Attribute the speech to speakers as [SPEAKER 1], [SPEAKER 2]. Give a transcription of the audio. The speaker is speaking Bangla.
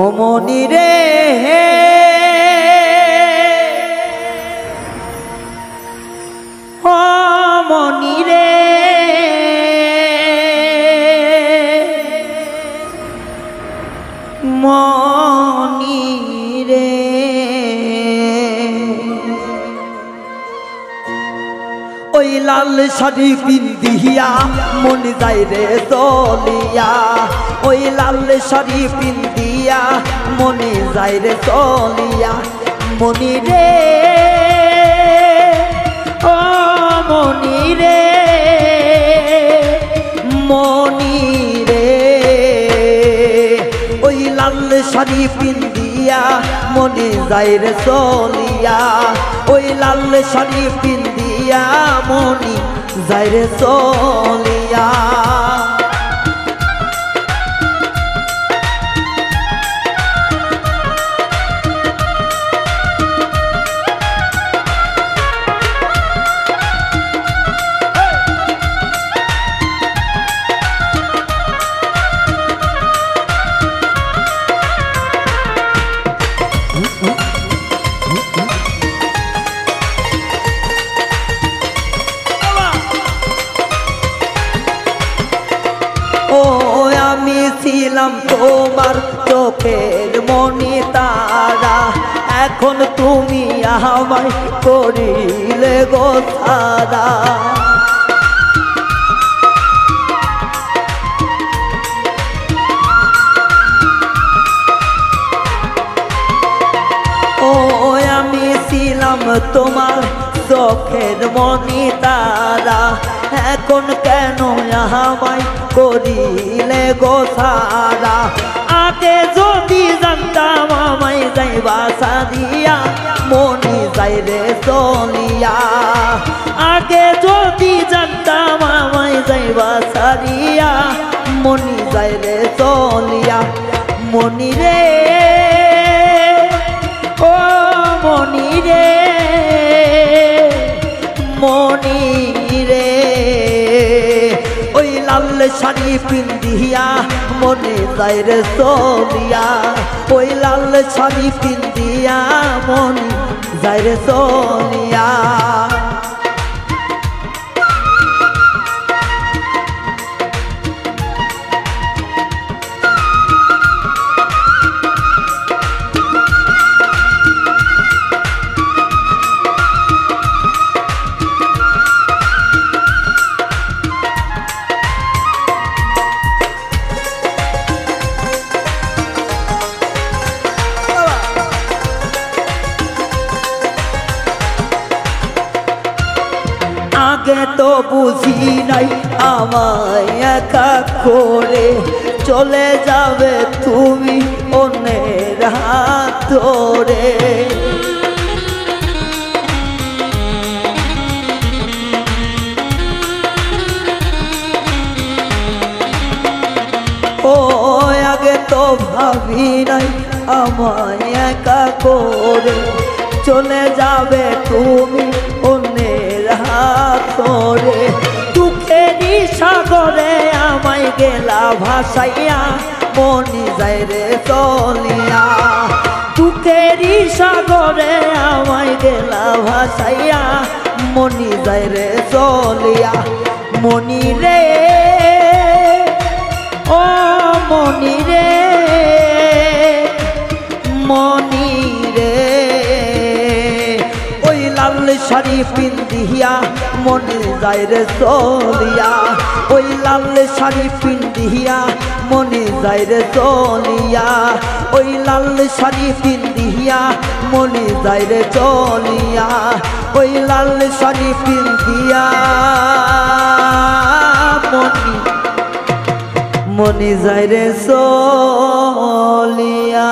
[SPEAKER 1] ও মনি রে ও মনি রে মনি রে ওই লাল শাড়ি পিন্দিয়া মন যায় রে চলিয়া ওই লাল শাড়ি পিন্দিয়া মনে যায় রে চলিয়া মনি রে ও মনি রে মনি রে ওই লাল শাড়ি পিন্দিয়া মনে যায় রে চলিয়া ওই লাল শাড়ি পিন্দিয়া মনি যায় রে চলিয়া ছিলাম তোমার চোখের মনি তারা এখন তুমি আমায় করিলে গো ছাড়া ও আমি ছিলাম তোমার চোখের মনি তারা এখন কেন আমায় করিলে গো ছাড়া আগে যদি জানতাম আমায় যাইবা সারিয়া মনি যাই রে চলিয়া আগে যদি জানতাম আমায় যাইবা সারিয়া মনি যাই রে চলিয়া মনি রে ও মনি রে মনি রে ওই লাল শাড়ি পিন্দিয়া মনে যায় রে চলিয়া ওই লাল শাড়ি পিন্দিয়া মনে যায় রে চলিয়া আগে তো বুঝি নাই আমায় একা করে চলে যাবে তুমি অন্যের হাত ধরে ও আগে তো ভাবি নাই আমায় একা করে চলে যাবে তুমি অন্যের হাত ধরে দুঃখেরই সাগরে আমায় গেলা ভাসাইয়া মনি যায় রে চলিয়া দুঃখেরই সাগরে আমায় গেলা ভাসাইয়া মনি যায় রে চলিয়া মনি রে ও মনি রে মনি রে ওই লাল শাড়ি পিন্দিয়া মনে যায় রে চলিয়া ওই লাল শাড়ি পিন্দিয়া মনে যায় রে চলিয়া ওই লাল শাড়ি পিন্দিয়া মনে যায় রে চলিয়া ওই লাল শাড়ি পিন্দিয়া মনি যায় রে চলিয়া।